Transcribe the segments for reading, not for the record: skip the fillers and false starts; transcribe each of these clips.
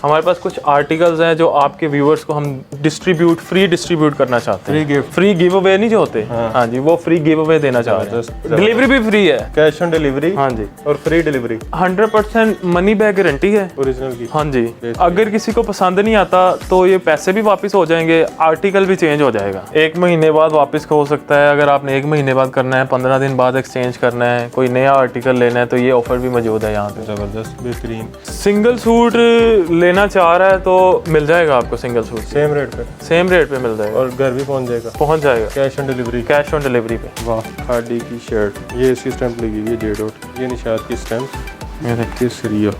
हमारे पास कुछ आर्टिकल्स हैं जो आपके व्यूअर्स को हम फ्री डिस्ट्रीब्यूट करना चाहते हैं। फ्री गिव अवे नहीं जो होते, हाँ जी, वो फ्री गिव अवे देना चाह रहे हैं। डिलीवरी भी फ्री है, कैश ऑन डिलीवरी। हाँ जी, और free delivery 100% money back guarantee है ओरिजिनल की। हाँ जी, अगर किसी को पसंद नहीं आता तो ये पैसे भी वापस हो जाएंगे, आर्टिकल भी चेंज हो जाएगा। 1 महीने बाद वापस हो सकता है, अगर आपने 1 महीने बाद करना है, 15 दिन बाद एक्सचेंज करना है, कोई नया आर्टिकल लेना है, तो ये ऑफर भी मौजूद है यहाँ पे। जबरदस्त, बेहतरीन। सिंगल सूट लेना चाह रहा है तो मिल जाएगा आपको सिंगल सूट सेम रेट पे मिल जाएगा और घर भी पहुंच जाएगा कैश ऑन डिलीवरी पे। वाह, खादी की शर्ट, ये इसकी स्टैंप लगी हुई है जे डॉट, ये निशात की स्टैंप, ये देखिए सरिया,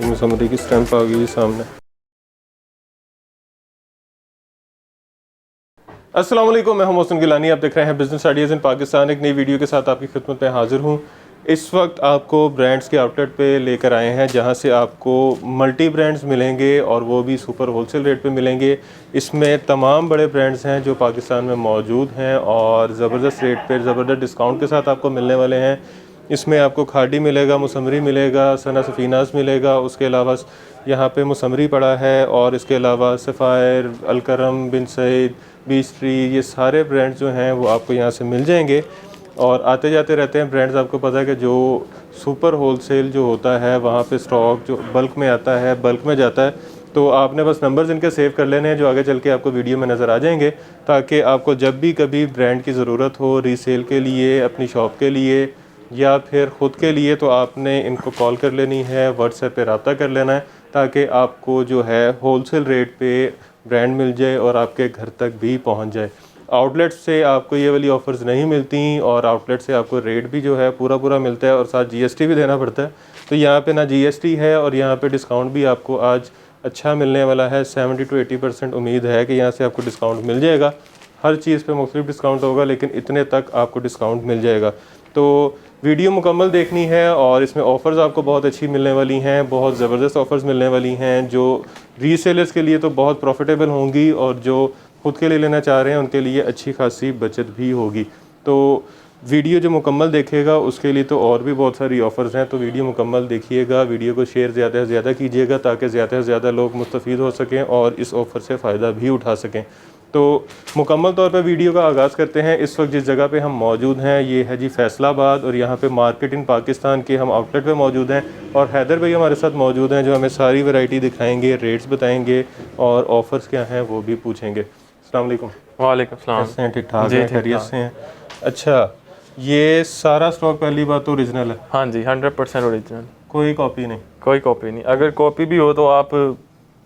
मुसम्मरी की स्टैंप आ गई सामने। अस्सलाम वालेकुम, मैं हूं मोहसिन गिलानी, आप देख रहे हैं बिजनेस आइडियाज़ इन पाकिस्तान। एक नई वीडियो के साथ आपकी खिदमत में हाजिर हूं। इस वक्त आपको ब्रांड्स के आउटलेट पे लेकर आए हैं, जहां से आपको मल्टी ब्रांड्स मिलेंगे और वो भी सुपर होलसेल रेट पे मिलेंगे। इसमें तमाम बड़े ब्रांड्स हैं जो पाकिस्तान में मौजूद हैं और ज़बरदस्त रेट पे ज़बरदस्त डिस्काउंट के साथ आपको मिलने वाले हैं। इसमें आपको खादी मिलेगा, मुसम्मरी मिलेगा, सना सफ़ीनास मिलेगा, उसके अलावा यहाँ पे मुसम्मरी पड़ा है और इसके अलावा सफ़ायर, अलकरम, बिन सईद, बीच ट्री, ये सारे ब्रांड्स जो हैं वो आपको यहाँ से मिल जाएंगे। और आते जाते रहते हैं ब्रांड्स। आपको पता है कि जो सुपर होलसेल जो होता है वहाँ पे स्टॉक जो बल्क में आता है, बल्क में जाता है, तो आपने बस नंबर्स इनके सेव कर लेने हैं जो आगे चल के आपको वीडियो में नज़र आ जाएंगे, ताकि आपको जब भी कभी ब्रांड की ज़रूरत हो रीसेल के लिए, अपनी शॉप के लिए या फिर ख़ुद के लिए, तो आपने इनको कॉल कर लेनी है, व्हाट्सएप पे रब्ता कर लेना है, ताकि आपको जो है होलसेल रेट पे ब्रांड मिल जाए और आपके घर तक भी पहुंच जाए। आउटलेट से आपको ये वाली ऑफ़र्स नहीं मिलती और आउटलेट से आपको रेट भी जो है पूरा मिलता है और साथ जीएसटी भी देना पड़ता है। तो यहाँ पे ना जीएसटी है और यहाँ पे डिस्काउंट भी आपको आज अच्छा मिलने वाला है। 70 to 80% उम्मीद है कि यहाँ से आपको डिस्काउंट मिल जाएगा। हर चीज़ पे मुख्तलिफ डिस्काउंट होगा, लेकिन इतने तक आपको डिस्काउंट मिल जाएगा। तो वीडियो मुकम्मल देखनी है और इसमें ऑफ़र्स आपको बहुत अच्छी मिलने वाली हैं, बहुत ज़बरदस्त ऑफ़र्स मिलने वाली हैं जो रीसेलर्स के लिए तो बहुत प्रॉफिटेबल होंगी और जो ख़ुद के लिए लेना चाह रहे हैं उनके लिए अच्छी खासी बचत भी होगी। तो वीडियो जो मुकम्मल देखेगा उसके लिए तो और भी बहुत सारी ऑफ़र्स हैं, तो वीडियो मुकम्मल देखिएगा, वीडियो को शेयर ज़्यादा से ज़्यादा कीजिएगा ताकि ज़्यादा से ज़्यादा लोग मुस्तफ़ीद हो सकें और इस ऑफ़र से फ़ायदा भी उठा सकें। तो मुकम्मल तौर पर वीडियो का आगाज़ करते हैं। इस वक्त जिस जगह पे हम मौजूद हैं ये है जी फैसलाबाद, और यहाँ पे मार्केट इन पाकिस्तान के हम आउटलेट पे मौजूद हैं और हैदर भाई हमारे साथ मौजूद हैं जो हमें सारी वैरायटी दिखाएंगे, रेट्स बताएंगे और ऑफ़र्स क्या हैं वो भी पूछेंगे। अस्सलाम वालेकुम। वालेकुम सलाम। कैसे हैं? ठीक ठाक हैं? खैरियत से हैं? अच्छा, ये सारा स्टॉक पहली बात तो ओरिजिनल है? हाँ जी, 100% ओरिजिनल, कोई कॉपी नहीं? कोई कॉपी नहीं। अगर कॉपी भी हो तो आप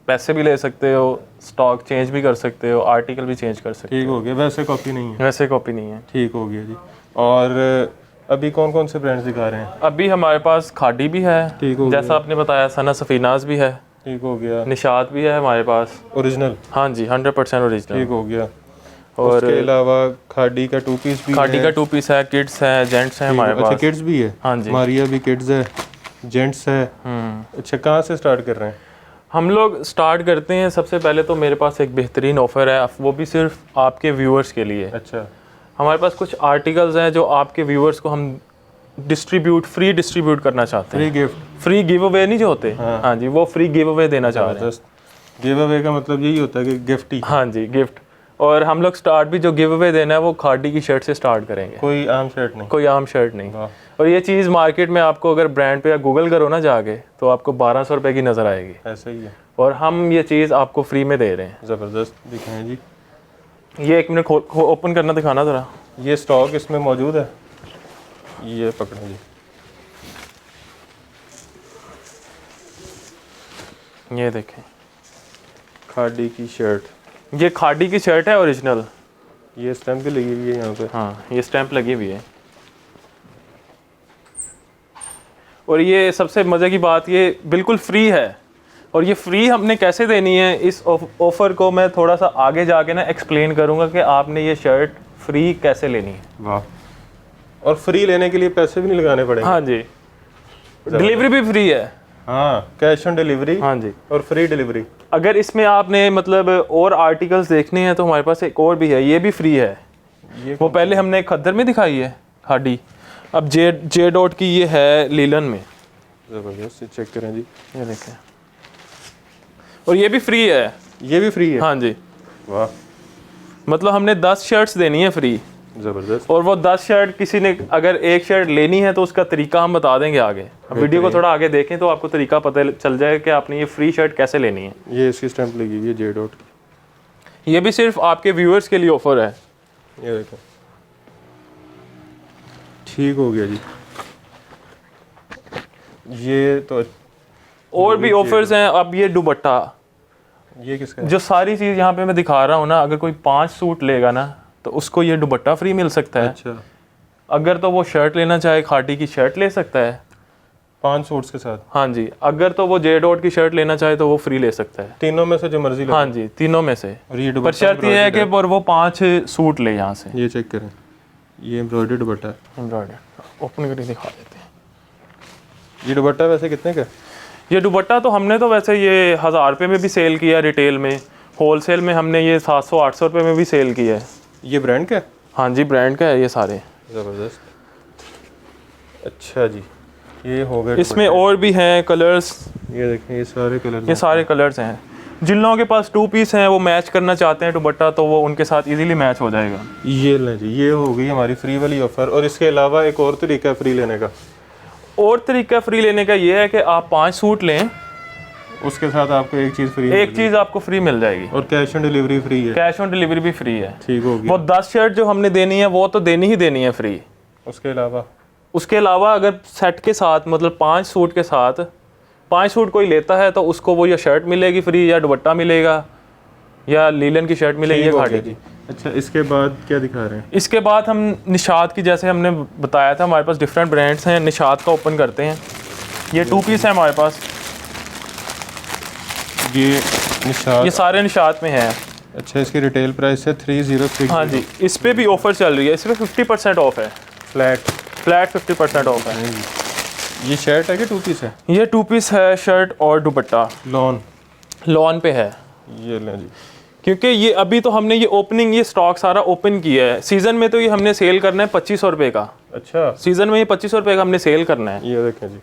पैसे भी ले सकते हो, स्टॉक चेंज भी कर सकते हो, आर्टिकल भी चेंज कर सकते हो। ठीक हो गया, वैसे कॉपी नहीं है? वैसे कॉपी नहीं है। ठीक हो गया जी। और अभी कौन कौन से ब्रांड्स दिखा रहे हैं? अभी हमारे पास खादी भी है, ठीक हो जैसा आपने बताया, सना सफ़ीनास भी है, ठीक हो गया, निशात भी है हमारे पास ओरिजिनल। हाँ जी, 100% ओरिजिनल। ठीक हो गया। और उसके अलावा खादी का 2 पीस भी है? खादी का 2 पीस है, किड्स है, जेंट्स है हमारे पास। अच्छा, किड्स भी है? हाँ जी, मारिया भी किड्स है, जेंट्स है। अच्छा, कहाँ से स्टार्ट कर रहे हैं? हम लोग स्टार्ट करते हैं सबसे पहले तो मेरे पास एक बेहतरीन ऑफ़र है, वो भी सिर्फ आपके व्यूअर्स के लिए। अच्छा, हमारे पास कुछ आर्टिकल्स हैं जो आपके व्यूअर्स को हम फ्री डिस्ट्रीब्यूट करना चाहते हैं। Free gift, free give away नहीं जो होते, हाँ जी, वो फ्री गिव अवे देना चाह रहे हैं। गिव अवे का मतलब यही होता है कि गिफ्ट ही? हाँ जी, गिफ्ट। और हम लोग स्टार्ट भी जो गिव अवे देना है वो खादी की शर्ट से स्टार्ट करेंगे। कोई आम शर्ट नहीं? कोई आम शर्ट नहीं। और ये चीज़ मार्केट में आपको अगर ब्रांड पे या गूगल करो ना जाके, तो आपको 1200 रुपये की नज़र आएगी। ऐसा ही है। और हम ये चीज़ आपको फ्री में दे रहे हैं। ज़बरदस्त, दिखाएं जी। ये 1 मिनट ओपन करना, दिखाना ज़रा। ये स्टॉक इसमें मौजूद है, ये पकड़ें जी। ये देखें, खादी की शर्ट, ये खादी की शर्ट है ओरिजिनल। ये स्टैंप भी लगी हुई है यहाँ पे? हाँ, ये स्टैंप लगी हुई है। और ये सबसे मज़े की बात, ये बिल्कुल फ्री है। और ये फ्री हमने कैसे देनी है, इस ऑफ़र को मैं थोड़ा सा आगे जाके ना एक्सप्लेन करूँगा कि आपने ये शर्ट फ्री कैसे लेनी है। वाह, और फ्री लेने के लिए पैसे भी नहीं लगाने पड़ेंगे? हाँ जी, डिलीवरी भी फ्री है। हाँ, कैश ऑन डिलीवरी। हाँ जी, और फ्री डिलीवरी। अगर इसमें आपने मतलब और आर्टिकल्स देखने हैं तो हमारे पास एक और भी है, ये भी फ्री है। ये वो पहले हमने खद्दर में दिखाई है खादी, अब जे डॉट की ये है लीलन में। ज़बरदस्त, चेक करें जी। ये देखें, और ये भी फ्री है। ये भी फ्री है? हाँ जी, वाह, मतलब हमने 10 शर्ट्स देनी है फ्री, ज़बरदस्त। और वो 10 शर्ट किसी ने अगर एक शर्ट लेनी है तो उसका तरीका हम बता देंगे आगे। अब वीडियो को थोड़ा आगे देखें तो आपको तरीका पता चल जाएगा कि आपने ये फ्री शर्ट कैसे लेनी है। ये इसकी स्टैंप लगी हुई है जे डॉट। ये भी सिर्फ आपके व्यूअर्स के लिए ऑफर है। ये देखो, ठीक हो गया जी। ये तो और भी ऑफर्स हैं। अब ये दुपट्टा, ये किसका है? जो सारी चीज़ यहाँ पे मैं दिखा रहा हूँ ना, अगर कोई 5 सूट लेगा ना तो उसको ये दुपट्टा फ्री मिल सकता है। अच्छा, अगर तो वो शर्ट लेना चाहे, खादी की शर्ट ले सकता है 5 सूट्स के साथ। हाँ जी। अगर तो वो जे डॉट की शर्ट लेना चाहे तो वो फ्री ले सकता है। तीनों में से जो मर्जी ले। हाँ जी, तीनों में से। और ये पर दुपट्टा शर्त ये है कि पर वो 5 सूट ले यहाँ से। ये चेक करें, ये एम्ब्रॉयडरी दुपट्टा है। एम्ब्रॉयडरी ओपन करके दिखा देते हैं। ये दुपट्टा वैसे कितने का? ये दुपट्टा तो हमने तो वैसे ये 1000 रुपये में भी सेल किया रिटेल में, होलसेल में हमने ये 700-800 रुपये में भी सेल किया है। ये ब्रांड का है? हाँ जी, ब्रांड का है ये सारे। ज़बरदस्त। अच्छा जी, ये हो गया। इसमें और भी हैं कलर्स, ये देखें, ये सारे कलर, ये सारे कलर्स हैं। जिन लोगों के पास 2 पीस हैं, वो मैच करना चाहते हैं दुपट्टा, तो वो उनके साथ इजीली मैच हो जाएगा। ये लें जी, ये हो गई हमारी फ्री वाली ऑफ़र। और इसके अलावा एक और तरीका है फ्री लेने का। और तरीका फ्री लेने का ये है कि आप 5 सूट लें, उसके साथ आपको एक चीज़ फ्री, एक चीज़ आपको फ्री मिल जाएगी। और कैश ऑन डिलीवरी फ्री है। कैश ऑन डिलीवरी भी फ्री है। ठीक होगी। वो 10 शर्ट जो हमने देनी है वो तो देनी ही देनी है फ्री। उसके अलावा अगर सेट के साथ, मतलब 5 सूट के साथ 5 सूट कोई लेता है तो उसको वो या शर्ट मिलेगी फ्री, या दुपट्टा मिलेगा, या लीलन की शर्ट मिलेगी, या खादी की। अच्छा, इसके बाद क्या दिखा रहे हैं? इसके बाद हम निशात की, जैसे हमने बताया था हमारे पास डिफरेंट ब्रांड्स हैं, निशात का ओपन करते हैं। ये 2 पीस है हमारे पास। ये निशात, ये सारे निशात में हैं। अच्छा, इसकी रिटेल प्राइस है 3060। हाँ जी, इस पे भी ऑफर चल रही है। इस पे 50% ऑफ है, फ्लैट 50% ऑफ है। ये शर्ट है कि 2 पीस है? ये 2 पीस है, शर्ट और दुपट्टा लॉन पे है। ये लें जी, क्योंकि ये अभी तो हमने ये ओपनिंग, ये स्टॉक सारा ओपन किया है। सीज़न में तो ये हमने सेल करना है 2500 रुपये का। अच्छा, सीज़न में ये 2500 रुपये का हमने सेल करना है। ये देखें जी,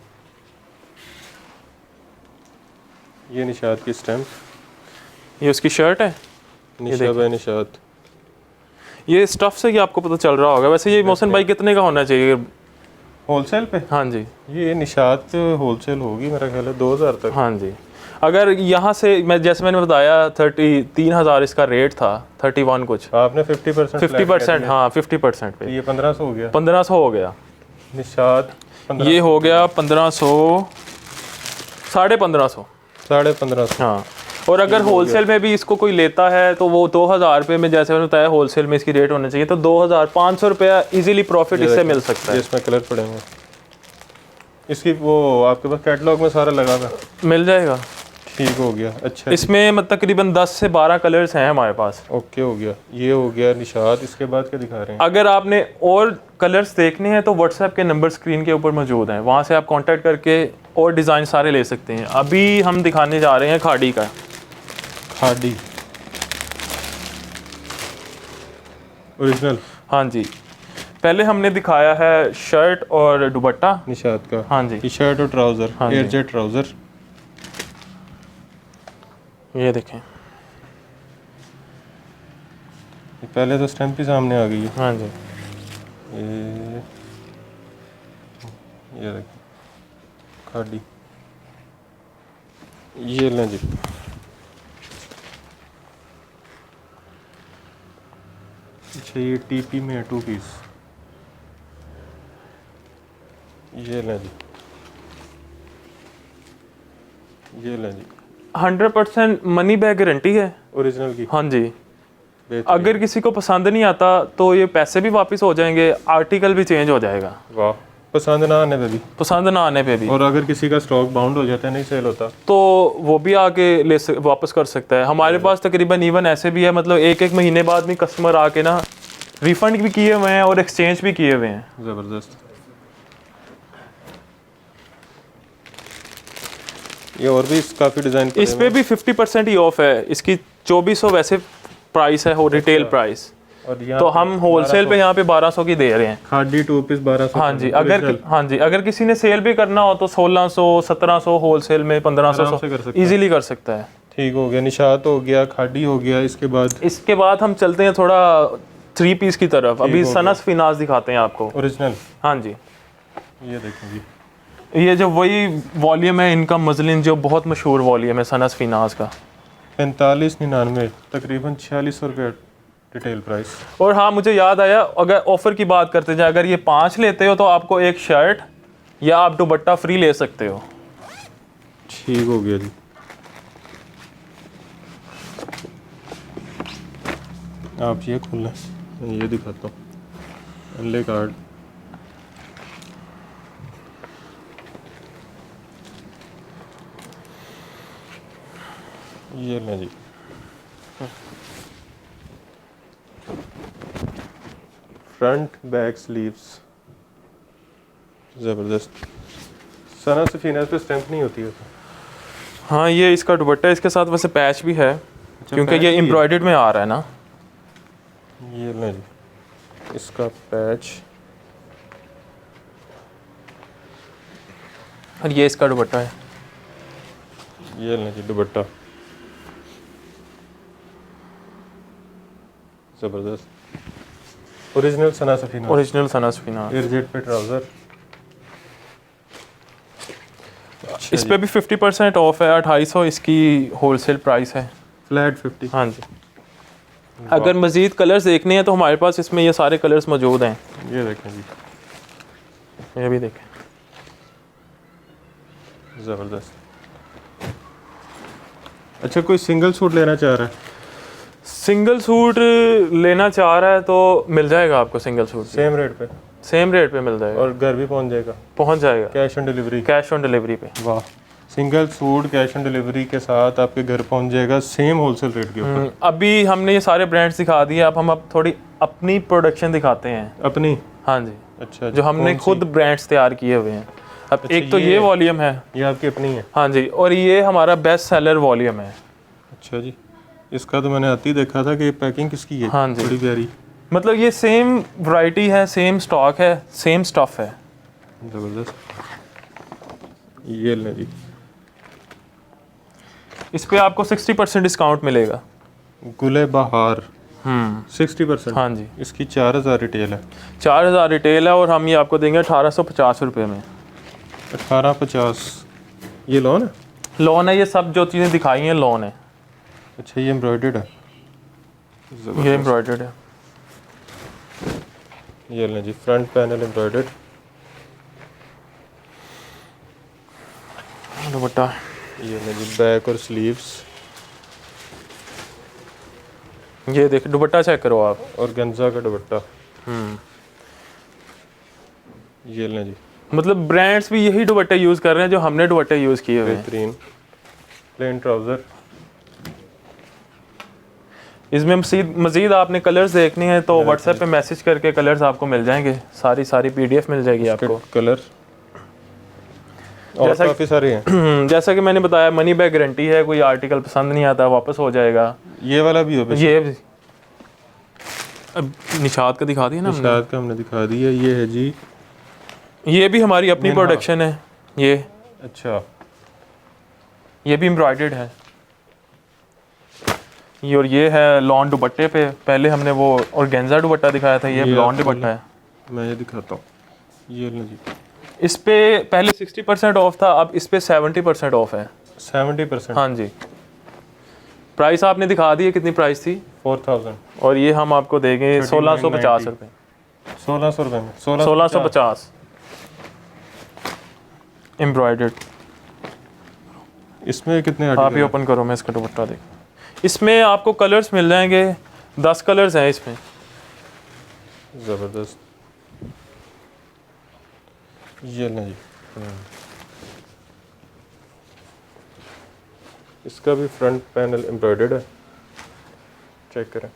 ये निशात की स्टैम्प, ये उसकी शर्ट है, निशात है निशात। ये स्टफ से ही आपको पता चल रहा होगा। वैसे ये मोहसिन भाई कितने का होना चाहिए होलसेल पे? हाँ जी, ये निशात होलसेल होगी मेरा ख्याल है 2000 तक। हाँ जी। अगर यहाँ से मैं, जैसे मैंने बताया 33,000 इसका रेट था, 31 कुछ, आपने 50% 50%, हाँ 50% पे ये 1500 हो गया। 1500 हो गया। निशात ये हो गया 1500, 1550। 1550। हाँ, और अगर होलसेल में भी इसको कोई लेता है तो वो 2000 रुपये में, जैसे मैंने बताया होलसेल में इसकी रेट होना चाहिए, तो 2500 रुपया इजीली प्रॉफिट इससे मिल सकता है। इसमें कलर पड़ेंगे। इसकी वो आपके पास कैटलॉग में सारा लगा था? मिल जाएगा। ठीक हो गया। अच्छा, इसमें मतलब तकरीबन 10 से 12 कलर्स हैं हमारे पास। ओके हो गया। ये हो गया निशात। इसके बाद क्या दिखा रहे हैं? अगर आपने और कलर्स देखने हैं तो व्हाट्सएप के नंबर स्क्रीन के ऊपर मौजूद हैं, वहाँ से आप कांटेक्ट करके और डिज़ाइन सारे ले सकते हैं। अभी हम दिखाने जा रहे हैं खादी का। खादी ओरिजिनल? हाँ जी, पहले हमने दिखाया है शर्ट और दुपट्टा निशात का। हाँ जी, टी शर्ट और ट्राउज़र, हाँ जी। Airjet trouser. ये देखें। पहले तो स्टैम्प ही सामने आ गई है। हाँ जी, ये देखें खादी। ये लें जी। अच्छा, ये टीपी में है 2 पीस। ये लें जी, ये लें जी। 100% मनी बैक गारंटी है ओरिजिनल की। हाँ जी। बेहतरीन। अगर किसी को पसंद नहीं आता तो ये पैसे भी वापस हो जाएंगे, आर्टिकल भी चेंज हो जाएगा। वाह, पसंद ना आने पे भी? पसंद ना आने पे भी। और अगर किसी का स्टॉक बाउंड हो जाता है, नहीं सेल होता, तो वो भी आके वापस कर सकता है। हमारे पास तकरीबन इवन ऐसे भी है, मतलब एक महीने बाद भी कस्टमर आके ना रिफंड भी किए हुए हैं और एक्सचेंज भी किए हुए हैं। ज़बरदस्त। ये और भी काफ़ी डिज़ाइन इस पे भी 50% ही ऑफ है। इसकी 2400 वैसे प्राइस है, और रिटेल प्राइस, और यहाँ तो हम होलसेल पे यहाँ पे 1200 की दे रहे हैं। खादी 2 पीस 1200। हाँ जी, अगर किसी ने सेल भी करना हो तो 1600 1700 होलसेल में 1500 आराम से कर सकता है। इजीली कर सकता है। ठीक हो गया, निशात हो गया, खाड़ी हो गया। इसके बाद हम चलते हैं थोड़ा 3 पीस की तरफ। अभी सनस फिनाज दिखाते हैं आपको ओरिजिनल। हाँ जी, ये देखें जी, ये जो वही वॉल्यूम है इनका मजलिन, जो बहुत मशहूर वॉल्यूम है सनस फिनाज का। 4599, तकरीबन 4600 रुपये रिटेल प्राइस। और हाँ मुझे याद आया, अगर ऑफ़र की बात करते जाए, अगर ये 5 लेते हो तो आपको एक शर्ट या आप दुपट्टा फ्री ले सकते हो। ठीक हो गया जी। आप ये खोल लें, मैं ये दिखाता हूँ एले कार्ड। ये लें जी, फ्रंट बैक स्लीव्स ज़बरदस्त। सना सफीना पे स्टैंप नहीं होती है। हाँ ये इसका दुपट्टा, इसके साथ वैसे पैच भी है क्योंकि पैच ये भी है। एम्ब्रॉयडर्ड में आ रहा है ना। ये लें जी, इसका पैच, और ये इसका दुपट्टा है। ये लें जी दुपट्टा, ज़बरदस्त ओरिजिनल सना सफीना। ओरिजिनल सना सफीना। एयरजेट पे ट्राउज़र। इस पे भी 50% ऑफ है, 2800 इसकी होलसेल प्राइस है। फ्लैट 50। हाँ जी, अगर मज़ीद कलर्स देखने हैं तो हमारे पास इसमें ये सारे कलर्स मौजूद हैं। ये देखें जी, ये भी देखें, ज़बरदस्त। अच्छा, कोई सिंगल सूट लेना चाह रहा है? सिंगल सूट लेना चाह रहा है तो मिल जाएगा आपको सिंगल सूट सेम रेट पे, सेम रेट पे मिल जाएगा और घर भी पहुंच जाएगा, पहुंच जाएगा cash on delivery. Cash on delivery पे। वाह, single suit cash on delivery के साथ आपके घर पहुंच जाएगा, सेम होलसेल रेट के ऊपर। अभी हमने ये सारे ब्रांड्स दिखा दिए, अब थोड़ी अपनी प्रोडक्शन दिखाते हैं। अपनी? हाँ जी, अच्छा, जो हमने खुद ब्रांड्स तैयार किए हुए हैं। अब अच्छा, एक तो ये वॉल्यूम है, ये आपकी अपनी है? हाँ जी, और ये हमारा बेस्ट सेलर वॉल्यूम है। अच्छा जी, इसका तो मैंने आती देखा था कि पैकिंग किसकी है। हाँ जी, बड़ी प्यारी। मतलब ये सेम वैरायटी है, सेम स्टॉक है, सेम स्टफ है। ज़बरदस्त। ये ले जी, इस पे आपको 60% डिस्काउंट मिलेगा। गुले बहार 60%। हाँ जी, इसकी 4000 रिटेल है। 4000 रिटेल है और हम ये आपको देंगे 1850 रुपये में। 1850। ये लोन है? लोन है, ये सब जो चीज़ें दिखाई हैं लोन है। अच्छा, ये एम्ब्रॉयडर्ड है? ये एम्ब्रॉयडर्ड है। ये लें जी, फ्रंट पैनल एम्ब्रॉयडर्ड। दुपट्टा, ये लें जी, बैक और स्लीव्स। ये देख दुपट्टा चेक करो आप। और गंजा का दुपट्टा। ये लें जी, मतलब ब्रांड्स भी यही दुपट्टे यूज़ कर रहे हैं जो हमने दुपट्टे यूज़ किए हुए हैं। बेहतरीन प्लेन ट्राउज़र। इसमें मज़ीद आपने कलर्स देखने हैं तो व्हाट्सएप पे मैसेज करके कलर्स आपको मिल जाएंगे, सारी PDF मिल जाएगी आपको। कलर और काफ़ी सारे हैं। जैसा कि मैंने बताया, मनी बैक गारंटी है, कोई आर्टिकल पसंद नहीं आता वापस हो जाएगा। ये वाला भी हो? ये अब निशात का दिखा दिया ना, निशात का हमने दिखा दिया। ये है जी, ये भी हमारी अपनी प्रोडक्शन है ये। अच्छा, ये भी एम्ब्रॉयडर्ड है ये, और ये है लॉन दुपट्टे पे। पहले हमने वो ऑर्गेन्जा दुपट्टा दिखाया था, ये लॉन दुपट्टा है। मैं ये दिखाता हूँ। ये लो जी, इस पे पहले 60% ऑफ था, अब इस पे 70% ऑफ है। 70%? हाँ जी। प्राइस आपने दिखा दी है, कितनी प्राइस थी? 4000। और ये हम आपको देंगे 1650 रुपये। 1600 रुपये में? 1650 एम्ब्रॉयडर्ड। इसमें कितने आप ही ओपन करो, मैं इसका दुपट्टा देख। इसमें आपको कलर्स मिल जाएंगे, 10 कलर्स हैं इसमें। ज़बरदस्त। ये नहीं, इसका भी फ्रंट पैनल एम्ब्रॉयडर्ड है, चेक करें।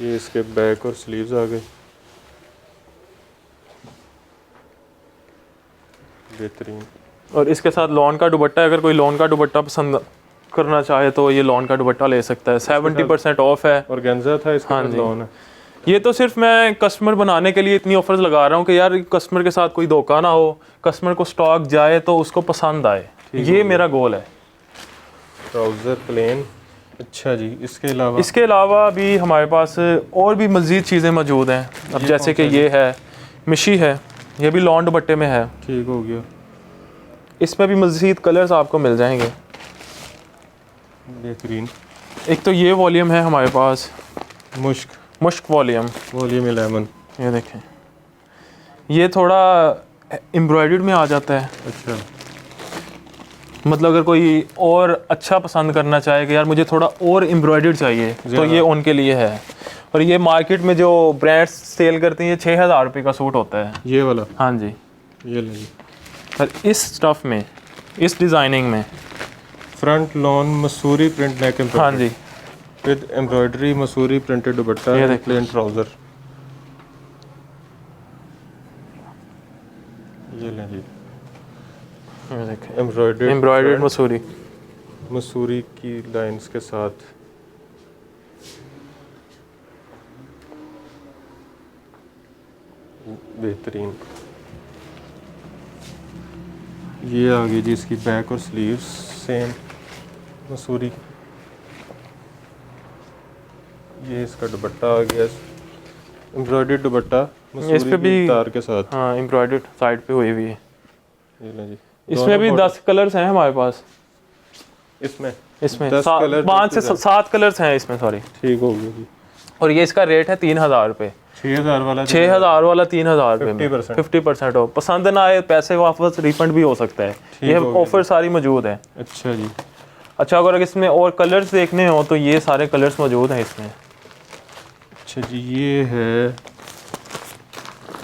ये इसके बैक और स्लीव्स आ गए, बेहतरीन। और इसके साथ लॉन का दुपट्टा है, अगर कोई लॉन का दुपट्टा पसंद करना चाहे तो ये लॉन का दुपट्टा ले सकता है। 70% ऑफ है। और गेंजा था इसका? हाँ जी, लॉन है। ये तो सिर्फ मैं कस्टमर बनाने के लिए इतनी ऑफर्स लगा रहा हूँ कि यार कस्टमर के साथ कोई धोखा ना हो, कस्टमर को स्टॉक जाए तो उसको पसंद आए। ये मेरा गोल है। Trouser plane. अच्छा जी, इसके अलावा भी हमारे पास और भी मज़ीद चीज़ें मौजूद हैं। अब जैसे कि ये है मिशी है, ये भी लॉन दुपट्टे में है। ठीक हो गया। इसमें भी मज़ीद कलर्स आपको मिल जाएंगे। बेहतरीन। एक तो ये वॉल्यूम है हमारे पास, मुश्क वॉल्यूम लेमन। ये देखें, ये थोड़ा एम्ब्रॉयडर्ड में आ जाता है। अच्छा, मतलब अगर कोई और अच्छा पसंद करना चाहे कि यार मुझे थोड़ा और एम्ब्रॉयडर्ड चाहिए तो ये उनके लिए है। और ये मार्केट में जो ब्रांड्स सेल करती हैं 6,000 रुपये का सूट होता है ये वाला। हाँ जी, ये ले जी। और इस स्टफ में, इस डिज़ाइनिंग में front lawn masoori print neck embroidery. हाँ जी, with embroidery masoori printed dupatta, ये एंड देखिए। Plain trouser. ये ले जी, ये देखें, एम्ब्रॉयडर्ड मसूरी। मसूरी की लाइंस के साथ। बेहतरीन। ये आ गई जी इसकी बैक और स्लीव्स सेम मसूरी। ये इसका दुपट्टा आ गया, एम्ब्रॉयडर्ड दुपट्टा मसूरी इस पे भी की तार के साथ। हाँ, एम्ब्रॉयडर्ड साइड पे हुई हुई है। ये ले जी। इसमें भी 10 कलर्स हैं हमारे पास। इसमें 10 कलर 5 से 7 कलर्स हैं इसमें, सॉरी। ठीक हो गया जी। और ये इसका रेट है 3,000 रुपये। 6,000 वाला 6,000 वाला 3,000 रुपये में 50%। 50% ऑफ। पसंद ना आए पैसे वापस रिफंड भी हो सकता है। ये हो गया ऑफर सारी मौजूद है। अच्छा जी। अच्छा, अगर इसमें और कलर्स देखने हो तो ये सारे कलर्स मौजूद हैं इसमें। अच्छा जी, ये है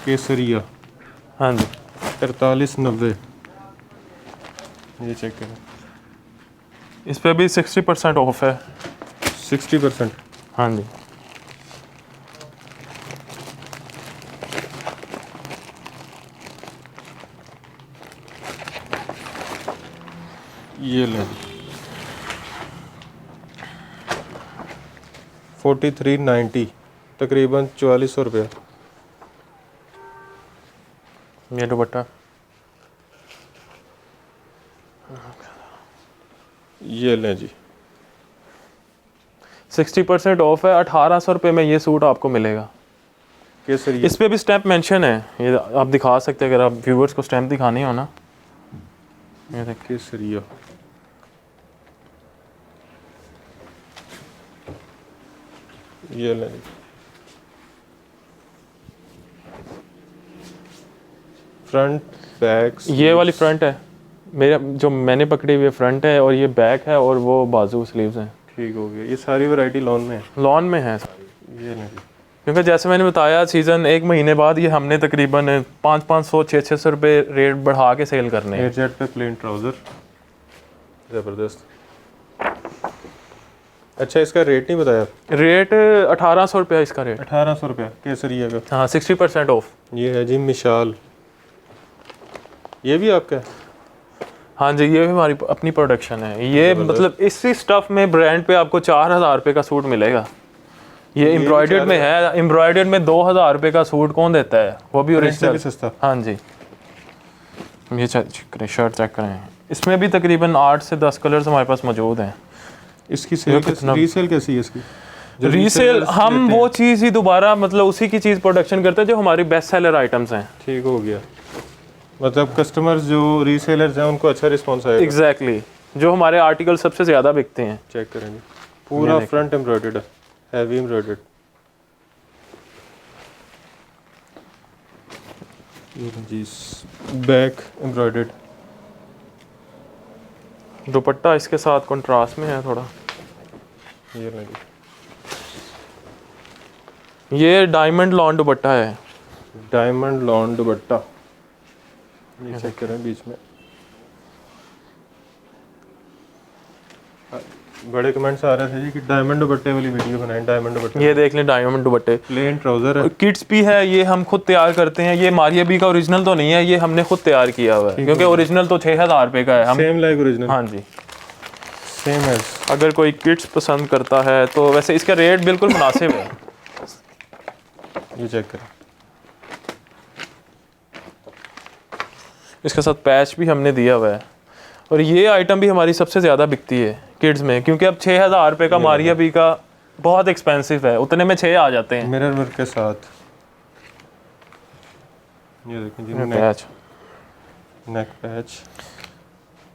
केसरिया हाँ जी, 4390। ये चेक करें, इस पे भी 60% ऑफ है। 60%। हाँ जी, ये ले 4390, तकरीबन 4400 रुपया। ये दुपट्टा ये लें जी, 60% ऑफ है। 1,800 रुपये में ये सूट आपको मिलेगा। केसरिया। इस पे भी स्टैम्प मेंशन है, ये आप दिखा सकते हैं अगर आप व्यूवर्स को स्टैम्प दिखानी हो ना। ये देखिए, केसरिया। ये लें जी, फ्रंट बैक। ये वाली फ्रंट है, मेरा जो मैंने पकड़ी हुई फ्रंट है, और ये बैक है, और वो बाजू स्लीव्स हैं। ठीक हो गया। ये सारी वैरायटी लॉन में है। लॉन में है सारी। ये लें जी, क्योंकि जैसे मैंने बताया सीज़न 1 महीने बाद ये हमने तकरीबन 500 600 रुपये रेट बढ़ा के सेल करने हैं। एयर जेट पे प्लेन ट्राउज़र, ज़बरदस्त। अच्छा, इसका रेट नहीं बताया? रेट 1,800 रुपया इसका रेट। 1800 रुपया केसरिया का। हाँ, 60% ऑफ। ये है जी मिशाल, ये भी आपका है? हाँ जी, ये भी हमारी अपनी प्रोडक्शन है। ये मतलब इसी स्टफ में ब्रांड पे आपको 4,000 रुपये का सूट मिलेगा। ये एम्ब्रॉयडर्ड में है। एम्ब्रॉयडर्ड में 2,000 रुपये का सूट कौन देता है, वो भी ओरिजिनल। सस्ता। हाँ जी, ये चेक करें, शर्ट चेक करें। इसमें भी तकरीबन 8 से 10 कलर्स हमारे पास मौजूद हैं। इसकी रीसेल कैसी है इसकी? रीसेल हम वो चीज़ ही दोबारा मतलब उसी की चीज़ प्रोडक्शन करते हैं जो हमारी बेस्ट सेलर आइटम्स हैं। ठीक हो गया। मतलब कस्टमर्स जो रीसेलर्स हैं उनको अच्छा रिस्पॉन्स आएगा। एग्जैक्टली, जो हमारे आर्टिकल सबसे ज़्यादा बिकते हैं। चेक करेंगे, पूरा फ्रंट एम्ब्रॉयडर्ड है, हैवी एम्ब्रॉयडर्ड। जी, बैक एम्ब्रॉयडर्ड। दुपट्टा इसके साथ कंट्रास्ट में है थोड़ा। ये लगी, ये डायमंड लॉन दुपट्टा है। डायमंड लॉन दुपट्टा। ये चेक करें बीच में। बड़े कमेंट्स आ रहे थे जी कि डायमंड दुपट्टे वाली वीडियो बनाएं। डायमंड दुपट्टे, ये देख लें, डायमंड दुपट्टे। प्लेन ट्राउजर है। किड्स भी है, ये हम खुद तैयार करते हैं। ये मारिया बी का ओरिजिनल तो नहीं है, ये हमने खुद तैयार किया हुआ है, क्योंकि ओरिजिनल तो 6,000 रुपये का है। हम सेम लाइक ओरिजिनल। हाँ जी, सेम है। अगर कोई किड्स पसंद करता है तो वैसे इसका रेट बिल्कुल मुनासिब है। ये चेक करें, इसके साथ पैच भी हमने दिया हुआ है। और ये आइटम भी हमारी सबसे ज़्यादा बिकती है किड्स में, क्योंकि अब 6,000 रुपये का मारिया बी का बहुत एक्सपेंसिव है, उतने में 6 आ जाते हैं। मिरर वर्क के साथ ये देखें जी, पैच नेक पैच,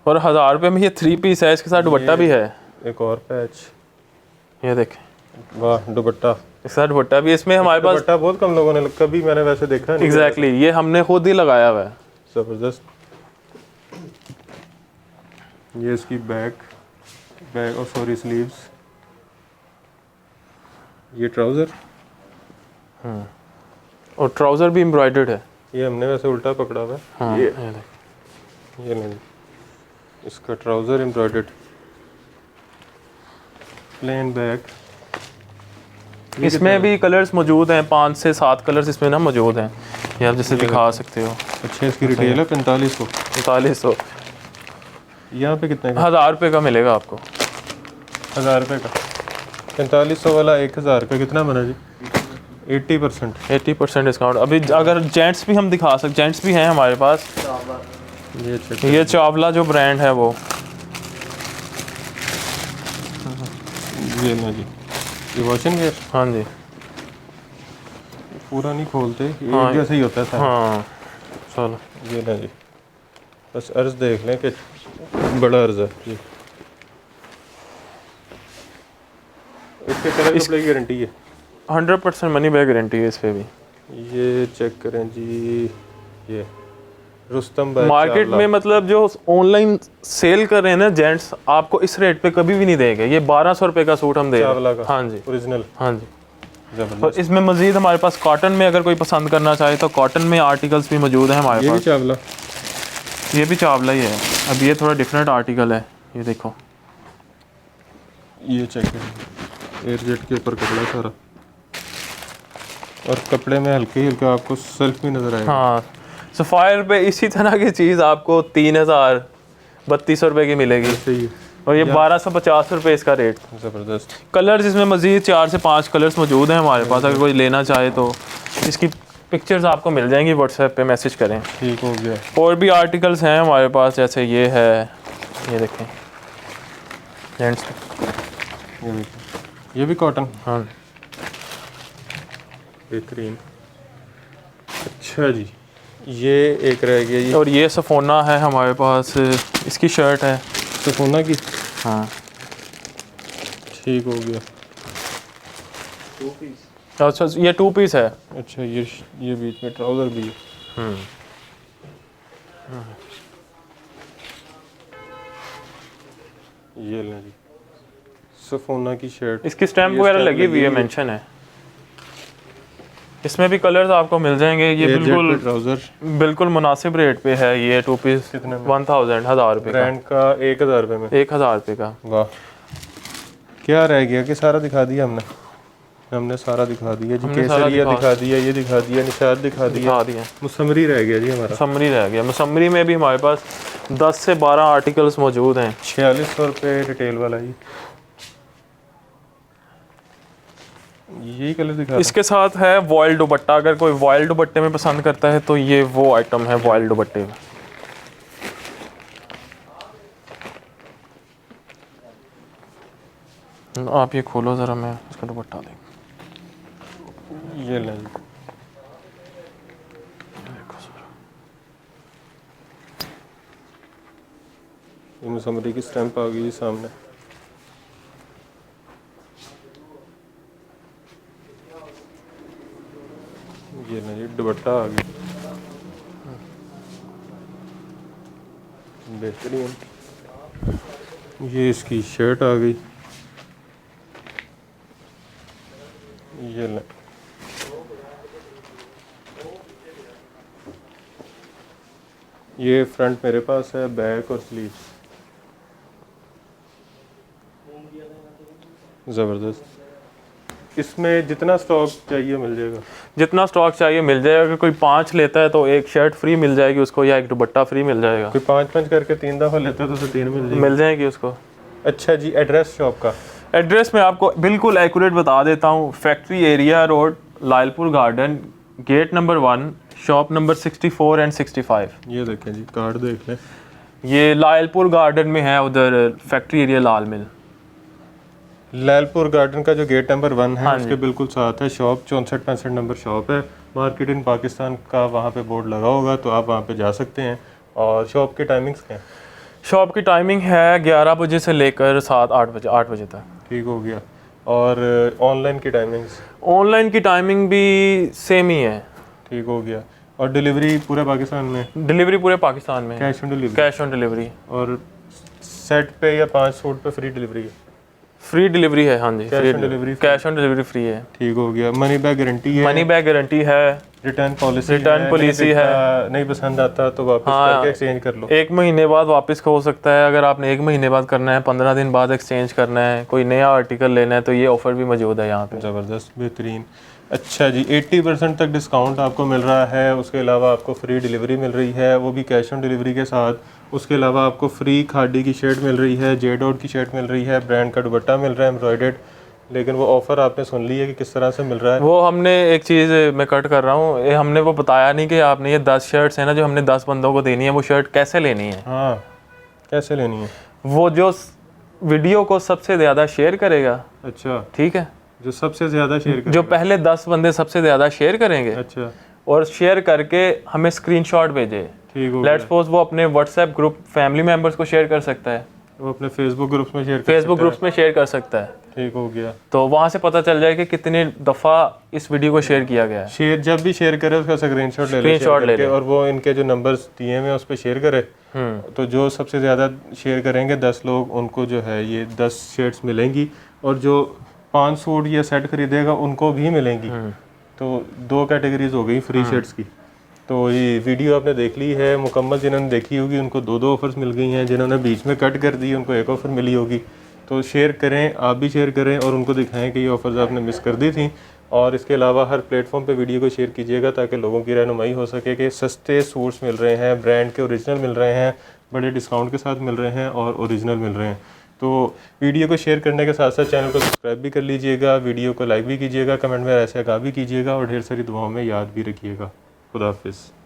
और 1000 रुपये में ये 3 पीस है, इसके साथ दुपट्टा भी है। एक और पैच, ये देखें, वाह दुपट्टा, इसके साथ दुपट्टा भी। इसमें हमारे पास दुपट्टा बहुत कम लोगों ने, कभी मैंने वैसे देखा नहीं। एग्जैक्टली ये हमने खुद ही लगाया हुआ है। ज़बरदस्त। ये इसकी बैक और सॉरी स्लीव्स, ये ट्राउज़र, और ट्राउज़र भी एम्ब्रॉयडर्ड है। ये हमने वैसे उल्टा पकड़ा हुआ है। हाँ, ये ये देखें। ये नहीं, इसका ट्राउज़र एम्ब्रॉयडर्ड, प्लेन बैक। इसमें भी कलर्स मौजूद हैं, 5 से 7 कलर्स इसमें ना मौजूद हैं, ये आप जैसे दिखा सकते हो। अच्छा, इसकी रिटेल है 4500। 4500। यहाँ पे कितने का? 1000 रुपये का मिलेगा आपको। 1000 रुपये का। 4500 वाला 1000 का कितना बना जी? 80%। 80% डिस्काउंट। अभी अगर जेंट्स भी हम दिखा सकते, जेंट्स भी हैं हमारे पास। ये चेक, ये चावला जो ब्रांड है वो, ये ना जी, ये वॉशिंग गेयर हाँ जी, पूरा नहीं खोलते, ये हाँ, जैसे ही होता है सारा। हाँ चलो। ये ना जी, बस अर्ज देख लें कि बड़ा अर्ज है जी। इसके कलर कपड़े की गारंटी है, 100% मनी बैक गारंटी है इस पे भी। ये चेक करें जी, ये रुस्तम भाई मार्केट चावला। में मतलब जो ऑनलाइन सेल कर रहे हैं ना जेंट्स, आपको इस रेट पे कभी भी नहीं देंगे। ये 1200 रुपये का सूट हम दे रहे चावला हैं। का हाँ जी, ओरिजिनल, हाँ जी। जबरदस्त। और इसमें मजीद हमारे पास कॉटन में अगर कोई पसंद करना चाहे तो कॉटन में आर्टिकल्स भी मौजूद हैं हमारे ये भी पास। चावला, ये भी चावला ही है। अब ये थोड़ा डिफरेंट आर्टिकल है, ये देखो। ये चेक करें, एयरजेट के ऊपर कपड़ा सारा, और कपड़े में हल्के हल्का आपको सेल्फ भी नजर आएगा। हाँ, सफ़ायर पे इसी तरह की चीज़ आपको 3000-3200 रुपये की मिलेगी, सही है, और ये 1250 रुपये इसका रेट। ज़बरदस्त। कलर्स इसमें मज़ीद 4 से 5 कलर्स मौजूद हैं हमारे पास। अगर कोई लेना चाहे तो इसकी पिक्चर्स आपको मिल जाएंगी, व्हाट्सएप पे मैसेज करें। ठीक हो गया। और भी आर्टिकल्स हैं हमारे पास, जैसे ये है, ये देखें जेंट्स। ये भी कॉटन, हाँ, बेहतरीन। अच्छा जी, ये एक रह गया ये और ये सफोना है हमारे पास, इसकी शर्ट है। सफोना की, हाँ, ठीक हो गया। अच्छा ये 2 पीस है। अच्छा, ये बीच में ट्राउज़र भी है। ये लें जी, सफोना की शर्ट, इसकी स्टैम्प ये वगैरह स्टैम्प लगी हुई है, हुई है। मेंशन है। इसमें भी कलर्स आपको मिल जाएंगे। ये बिल्कुल ट्राउज़र बिल्कुल मुनासिब रेट पे है। ये 2 पीस कितने में? 1000 रुपये का। ब्रांड का 1000 रुपये में। 1000 रुपये का। वाह, क्या रह गया कि सारा दिखा दिया हमने सारा दिखा दिया जी। हमने सारा केसरिया दिखा दिया, ये दिखा दिया, निशाद दिखा दिया, दिखा दिया। मुसम्मरी रह गया जी हमारा। समरी रह गया। मुसम्मरी में भी हमारे पास 10 से 12 आर्टिकल्स मौजूद हैं। 4600 रुपये रिटेल वाला जी। यही कलर दिखा इसके साथ है वॉयल दुपट्टा। अगर कोई वॉयल दुपट्टे में पसंद करता है तो ये वो आइटम है वॉयल दुपट्टे में। आप ये खोलो ज़रा, मैं इसका दुपट्टा दें। ये लें जी। ये मुसम्मरी की स्टैंप आ गई जी सामने। ये ना जी, दुपट्टा आ गया, बेहतरीन। ये इसकी शर्ट आ गई। ये ले, ये फ्रंट मेरे पास है, बैक और स्लीव्स, ज़बरदस्त। इसमें जितना स्टॉक चाहिए मिल जाएगा। जितना स्टॉक चाहिए मिल जाएगा। अगर कोई 5 लेता है तो एक शर्ट फ्री मिल जाएगी उसको, या एक दुपट्टा फ्री मिल जाएगा। कोई 5 करके 3 दफ़ा लेते हो तो उसे 3 मिल जाएगी उसको। अच्छा जी, एड्रेस शॉप का? एड्रेस मैं आपको बिल्कुल एक्यूरेट बता देता हूँ। Factory area road, Lyallpur Garden, gate number 1, shop number 64 and 65। ये देखें जी, कार्ड देख लें। ये लायलपुर गार्डन में है, उधर फैक्ट्री एरिया लाल मिल। लायलपुर गार्डन का जो गेट नंबर 1 है हाँ उसके बिल्कुल साथ है शॉप, 64-65 नंबर शॉप है। मार्केट इन पाकिस्तान का वहाँ पे बोर्ड लगा होगा, तो आप वहाँ पे जा सकते हैं। और शॉप की टाइमिंग्स क्या हैं? शॉप की टाइमिंग है 11 बजे से लेकर 8 बजे तक। ठीक हो गया। और ऑनलाइन की टाइमिंग्स? ऑनलाइन की टाइमिंग भी सेम ही है। ठीक हो गया। और डिलीवरी पूरे पाकिस्तान में? डिलीवरी पूरे पाकिस्तान में है। Cash on delivery? Cash on delivery. और सेट पे या 5 सूट पे फ्री डिलीवरी है? फ्री डिलीवरी है, हाँ जी। Cash on delivery? Cash on delivery free है। ठीक हो गया। मनी बैक गारंटी है? मनी बैक गारंटी है। रिटर्न पॉलिसी है। नहीं पसंद आता तो वापस करके एक्सचेंज कर लो। 1 महीने बाद वापस हो सकता है। अगर आपने 1 महीने बाद करना है, 15 दिन बाद एक्सचेंज करना है, कोई नया आर्टिकल लेना है, तो ये ऑफर भी मौजूद है यहाँ पे। ज़बरदस्त, बेहतरीन। अच्छा जी, 80% तक डिस्काउंट आपको मिल रहा है। उसके अलावा आपको फ्री डिलीवरी मिल रही है, वो भी कैश ऑन डिलीवरी के साथ। उसके अलावा आपको फ्री खादी की शर्ट मिल रही है, जे डॉट की शर्ट मिल रही है, ब्रांड का दुपट्टा मिल रहा है एम्ब्रॉयडर्ड। लेकिन वो ऑफ़र आपने सुन ली है कि किस तरह से मिल रहा है? वो हमने एक चीज़ मैं कट कर रहा हूँ, ये हमने वो बताया नहीं कि आपने ये 10 शर्ट्स है ना जो हमने 10 बंदों को देनी है, वो शर्ट कैसे लेनी है। हाँ, कैसे लेनी है? वो जो वीडियो को सबसे ज़्यादा शेयर करेगा, अच्छा, ठीक है, जो सबसे ज़्यादा शेयर करेगा? जो पहले 10 बंदे सबसे ज़्यादा शेयर करेंगे, अच्छा, और शेयर करके हमें स्क्रीनशॉट भेजे। ठीक हो लेट्स सपोज वो अपने व्हाट्सएप ग्रुप फैमिली मेंबर्स को शेयर कर सकता है, वो अपने फेसबुक ग्रुप्स में शेयर कर फेसबुक सकता है। ग्रुप्स में शेयर कर सकता है। ठीक हो गया। तो वहाँ से पता चल जाए कि कितनी दफ़ा इस वीडियो को शेयर किया गया है। शेयर जब भी शेयर करे उसका स्क्रीनशॉट ले ले, स्क्रीनशॉट ले ले, और वो इनके जो नंबर्स दिए हुए हैं उस पर शेयर करे। तो जो सबसे ज़्यादा शेयर करेंगे 10 लोग, उनको जो है ये 10 शर्ट्स मिलेंगी। और जो 5 सूट या सेट खरीदेगा उनको भी मिलेंगी। तो 2 कैटेगरीज हो गई फ्री शर्ट्स की। तो ये वीडियो आपने देख ली है मुकम्मल। जिन्होंने देखी होगी उनको 2-2 ऑफर्स मिल गई हैं, जिन्होंने बीच में कट कर दी उनको 1 ऑफ़र मिली होगी। तो शेयर करें, आप भी शेयर करें और उनको दिखाएं कि ये ऑफ़र्स आपने मिस कर दी थी। और इसके अलावा हर प्लेटफॉर्म पे वीडियो को शेयर कीजिएगा ताकि लोगों की रहनुमाई हो सके कि सस्ते सूट्स मिल रहे हैं, ब्रांड के ओरिजिनल मिल रहे हैं, बड़े डिस्काउंट के साथ मिल रहे हैं और ओरिजिनल मिल रहे हैं। तो वीडियो को शेयर करने के साथ साथ चैनल को सब्सक्राइब भी कर लीजिएगा, वीडियो को लाइक भी कीजिएगा, कमेंट में ऐसे आगाह भी कीजिएगा और ढेर सारी दुआओं में याद भी रखिएगा। खुदा हाफिज़।